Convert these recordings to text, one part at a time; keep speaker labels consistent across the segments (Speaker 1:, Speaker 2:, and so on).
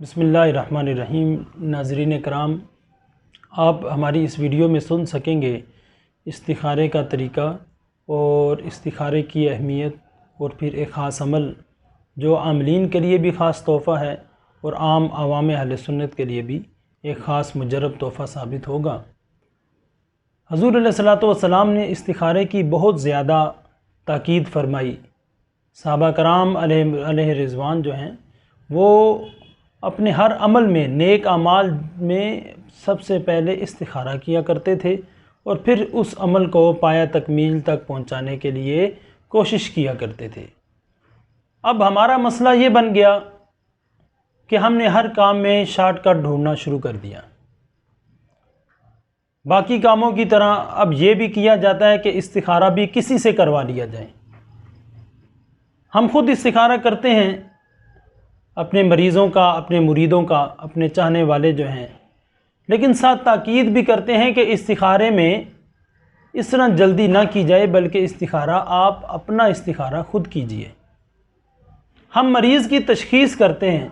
Speaker 1: بسم اللہ الرحمن الرحیم۔ ناظرین کرام، آپ ہماری اس ویڈیو میں سن سکیں گے استخارے کا طریقہ اور استخارے کی اہمیت، اور پھر ایک خاص عمل جو عاملین کے لیے بھی خاص تحفہ ہے اور عام عوام اہل سنت کے لیے بھی ایک خاص مجرب تحفہ ثابت ہوگا۔ حضور علیہ الصلوۃ والسلام نے استخارے کی بہت زیادہ تاکید فرمائی۔ صحابہ کرام علیہ رضوان جو ہیں وہ اپنے ہر عمل میں، نیک اعمال میں سب سے پہلے استخارہ کیا کرتے تھے اور پھر اس عمل کو پایہ تکمیل تک پہنچانے کے لیے کوشش کیا کرتے تھے۔ اب ہمارا مسئلہ یہ بن گیا کہ ہم نے ہر کام میں شارٹ کٹ ڈھونڈنا شروع کر دیا۔ باقی کاموں کی طرح اب یہ بھی کیا جاتا ہے کہ استخارہ بھی کسی سے کروا لیا جائے۔ ہم خود استخارہ کرتے ہیں اپنے مریضوں کا، اپنے مریدوں کا، اپنے چاہنے والے جو ہیں، لیکن ساتھ تاکید بھی کرتے ہیں کہ استخارے میں اس طرح جلدی نہ کی جائے، بلکہ استخارہ آپ اپنا استخارہ خود کیجئے۔ ہم مریض کی تشخیص کرتے ہیں،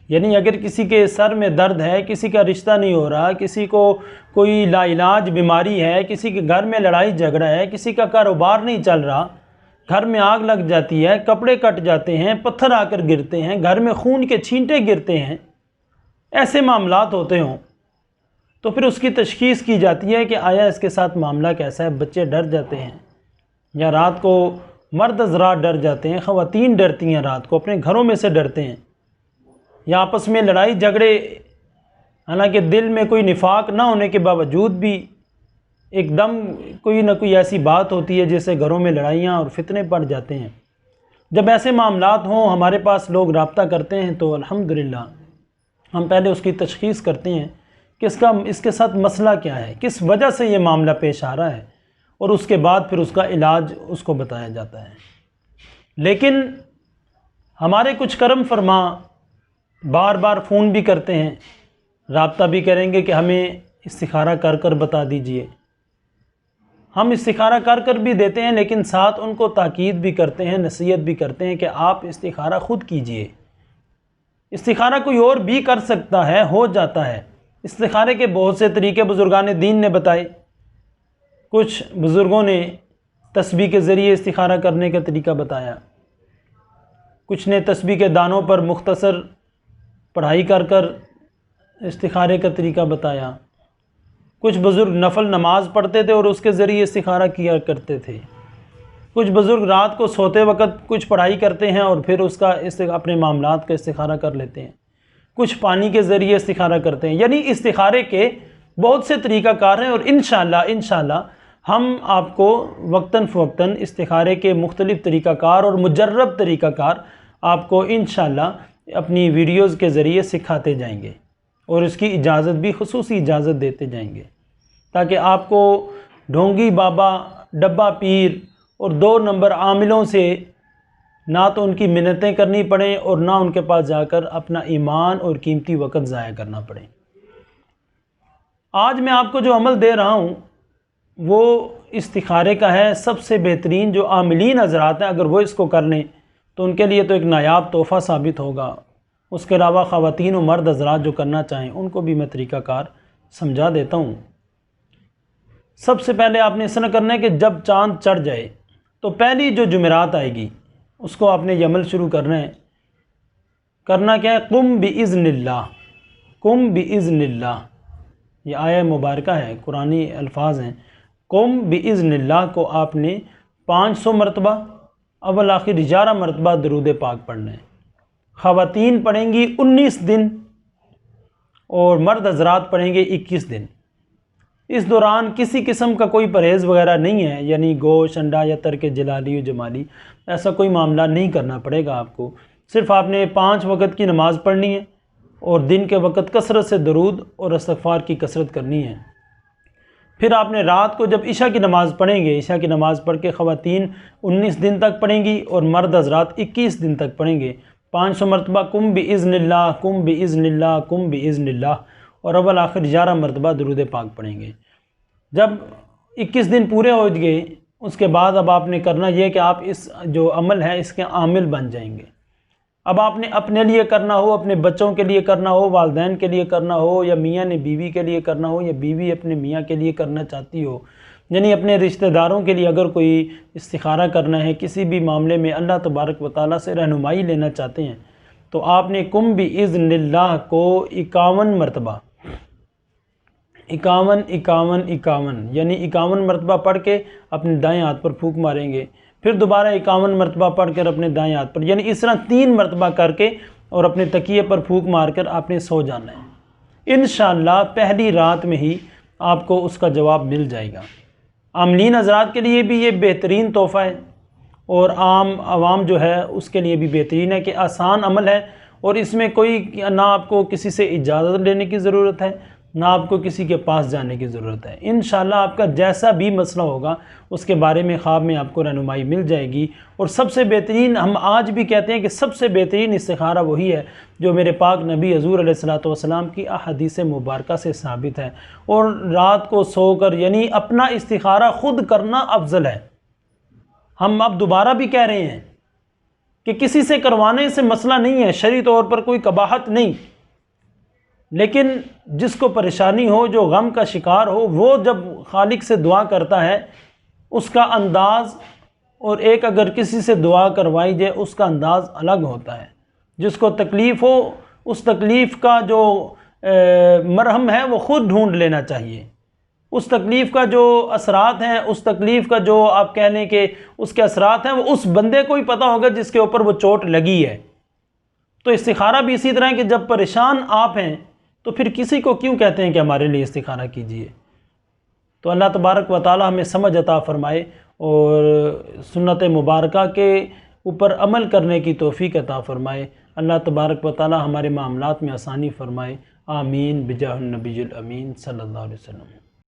Speaker 1: یعنی اگر کسی کے سر میں درد ہے، کسی کا رشتہ نہیں ہو رہا، کسی کو کوئی لا علاج بیماری ہے، کسی کے گھر میں لڑائی جھگڑا ہے، کسی کا کاروبار نہیں چل رہا، گھر میں آگ لگ جاتی ہے، کپڑے کٹ جاتے ہیں، پتھر آ کر گرتے ہیں، گھر میں خون کے چھینٹے گرتے ہیں، ایسے معاملات ہوتے ہوں تو پھر اس کی تشخیص کی جاتی ہے کہ آیا اس کے ساتھ معاملہ کیسا ہے۔ بچے ڈر جاتے ہیں، یا رات کو مرد حضرات ڈر جاتے ہیں، خواتین ڈرتی ہیں، رات کو اپنے گھروں میں سے ڈرتے ہیں، یا آپس میں لڑائی جھگڑے، حالانکہ دل میں کوئی نفاق نہ ہونے کے باوجود بھی ایک دم کوئی نہ کوئی ایسی بات ہوتی ہے جس سے گھروں میں لڑائیاں اور فتنے پڑ جاتے ہیں۔ جب ایسے معاملات ہوں، ہمارے پاس لوگ رابطہ کرتے ہیں تو الحمدللہ ہم پہلے اس کی تشخیص کرتے ہیں کہ اس کے ساتھ مسئلہ کیا ہے، کس وجہ سے یہ معاملہ پیش آ رہا ہے، اور اس کے بعد پھر اس کا علاج اس کو بتایا جاتا ہے۔ لیکن ہمارے کچھ کرم فرما بار بار فون بھی کرتے ہیں، رابطہ بھی کریں گے کہ ہمیں استخارہ کر کر بتا دیجئے۔ ہم استخارہ کر کر بھی دیتے ہیں، لیکن ساتھ ان کو تاکید بھی کرتے ہیں، نصیحت بھی کرتے ہیں کہ آپ استخارہ خود کیجئے۔ استخارہ کوئی اور بھی کر سکتا ہے، ہو جاتا ہے۔ استخارے کے بہت سے طریقے بزرگان دین نے بتائے۔ کچھ بزرگوں نے تسبیح کے ذریعے استخارہ کرنے کا طریقہ بتایا، کچھ نے تسبیح کے دانوں پر مختصر پڑھائی کر کر استخارے کا طریقہ بتایا، کچھ بزرگ نفل نماز پڑھتے تھے اور اس کے ذریعے استخارہ کیا کرتے تھے، کچھ بزرگ رات کو سوتے وقت کچھ پڑھائی کرتے ہیں اور پھر اس کا اپنے معاملات کا استخارہ کر لیتے ہیں، کچھ پانی کے ذریعے استخارہ کرتے ہیں۔ یعنی استخارے کے بہت سے طریقہ کار ہیں، اور انشاءاللہ ہم آپ کو وقتاً فوقتاً استخارے کے مختلف طریقہ کار اور مجرب طریقہ کار آپ کو انشاءاللہ اپنی ویڈیوز کے ذریعے سکھاتے جائیں گے، اور اس کی اجازت بھی، خصوصی اجازت دیتے جائیں گے، تاکہ آپ کو ڈھونگی بابا، ڈبہ پیر اور 2 نمبر عاملوں سے نہ تو ان کی منتیں کرنی پڑیں اور نہ ان کے پاس جا کر اپنا ایمان اور قیمتی وقت ضائع کرنا پڑے۔ آج میں آپ کو جو عمل دے رہا ہوں وہ استخارے کا ہے۔ سب سے بہترین جو عاملین حضرات ہیں، اگر وہ اس کو کر لیں تو ان کے لیے تو ایک نایاب تحفہ ثابت ہوگا۔ اس کے علاوہ خواتین و مرد حضرات جو کرنا چاہیں ان کو بھی میں طریقہ کار سمجھا دیتا ہوں۔ سب سے پہلے آپ نے اس طرح کرنا ہے کہ جب چاند چڑھ جائے تو پہلی جو جمعرات آئے گی اس کو آپ نے یہ عمل شروع کرنا ہے۔ کرنا کیا ہے؟ قم بِإِذْنِ اللَّهِ، قم بِإِذْنِ اللَّهِ، یہ آیہ مبارکہ ہے، قرآنی الفاظ ہیں۔ قم بِإِذْنِ اللَّهِ کو آپ نے 500 مرتبہ اول آخر 11 مرتبہ درود پاک پڑھنا ہے۔ خواتین پڑھیں گی 19 دن اور مرد حضرات پڑھیں گے 21 دن۔ اس دوران کسی قسم کا کوئی پرہیز وغیرہ نہیں ہے، یعنی گوشت، انڈا یا ترک جلالی و جمالی، ایسا کوئی معاملہ نہیں کرنا پڑے گا آپ کو۔ صرف آپ نے 5 وقت کی نماز پڑھنی ہے اور دن کے وقت کثرت سے درود اور استغفار کی کثرت کرنی ہے۔ پھر آپ نے رات کو جب عشاء کی نماز پڑھیں گے، عشاء کی نماز پڑھ کے خواتین 19 دن تک پڑھیں گی اور مرد حضرات 21 دن تک پڑھیں گے 500 مرتبہ قم بِإِذْنِ اللَّهِ، قم بِإِذْنِ اللَّهِ، قم بِإِذْنِ اللَّهِ، اور اول آخر 11 مرتبہ درود پاک پڑھیں گے۔ جب 21 دن پورے ہو گئے اس کے بعد اب آپ نے کرنا یہ کہ آپ اس جو عمل ہے اس کے عامل بن جائیں گے۔ اب آپ نے اپنے لیے کرنا ہو، اپنے بچوں کے لیے کرنا ہو، والدین کے لیے کرنا ہو، یا میاں نے بیوی کے لیے کرنا ہو، یا بیوی اپنے میاں کے لیے کرنا چاہتی ہو، یعنی اپنے رشتہ داروں کے لیے اگر کوئی استخارہ کرنا ہے، کسی بھی معاملے میں اللہ تبارک و تعالیٰ سے رہنمائی لینا چاہتے ہیں، تو آپ نے کم بِإِذْنِ اللہ کو 51 مرتبہ 51 یعنی 51 مرتبہ پڑھ کے اپنے دائیں ہاتھ پر پھونک ماریں گے، پھر دوبارہ 51 مرتبہ پڑھ کر اپنے دائیں ہاتھ پر، یعنی اس طرح 3 مرتبہ کر کے اور اپنے تکیے پر پھونک مار کر آپ نے سو جانا ہے۔ انشاءاللہ پہلی رات میں ہی آپ کو اس کا جواب مل جائے گا۔ عاملین حضرات کے لیے بھی یہ بہترین تحفہ ہے، اور عام عوام جو ہے اس کے لیے بھی بہترین ہے کہ آسان عمل ہے، اور اس میں کوئی نہ آپ کو کسی سے اجازت لینے کی ضرورت ہے، نہ آپ کو کسی کے پاس جانے کی ضرورت ہے۔ انشاءاللہ آپ کا جیسا بھی مسئلہ ہوگا اس کے بارے میں خواب میں آپ کو رہنمائی مل جائے گی۔ اور سب سے بہترین، ہم آج بھی کہتے ہیں کہ سب سے بہترین استخارہ وہی ہے جو میرے پاک نبی حضور علیہ الصلوۃ کی احادیث مبارکہ سے ثابت ہے، اور رات کو سو کر یعنی اپنا استخارہ خود کرنا افضل ہے۔ ہم اب دوبارہ بھی کہہ رہے ہیں کہ کسی سے کروانے سے مسئلہ نہیں ہے، شرعی طور پر کوئی قباحت نہیں، لیکن جس کو پریشانی ہو، جو غم کا شکار ہو، وہ جب خالق سے دعا کرتا ہے اس کا انداز، اور ایک اگر کسی سے دعا کروائی جائے اس کا انداز الگ ہوتا ہے۔ جس کو تکلیف ہو اس تکلیف کا جو مرہم ہے وہ خود ڈھونڈ لینا چاہیے، اس تکلیف کا جو اثرات ہیں، اس تکلیف کا جو آپ کہہ لیں کہ اس کے اثرات ہیں، وہ اس بندے کو ہی پتہ ہوگا جس کے اوپر وہ چوٹ لگی ہے۔ تو استخارہ بھی اسی طرح ہے کہ جب پریشان آپ ہیں تو پھر کسی کو کیوں کہتے ہیں کہ ہمارے لیے استخارہ کیجئے؟ تو اللہ تبارک و تعالی ہمیں سمجھ عطا فرمائے اور سنت مبارکہ کے اوپر عمل کرنے کی توفیق عطا فرمائے۔ اللہ تبارک و تعالی ہمارے معاملات میں آسانی فرمائے۔ آمین بجاہ النبی الامین صلی اللہ علیہ وسلم۔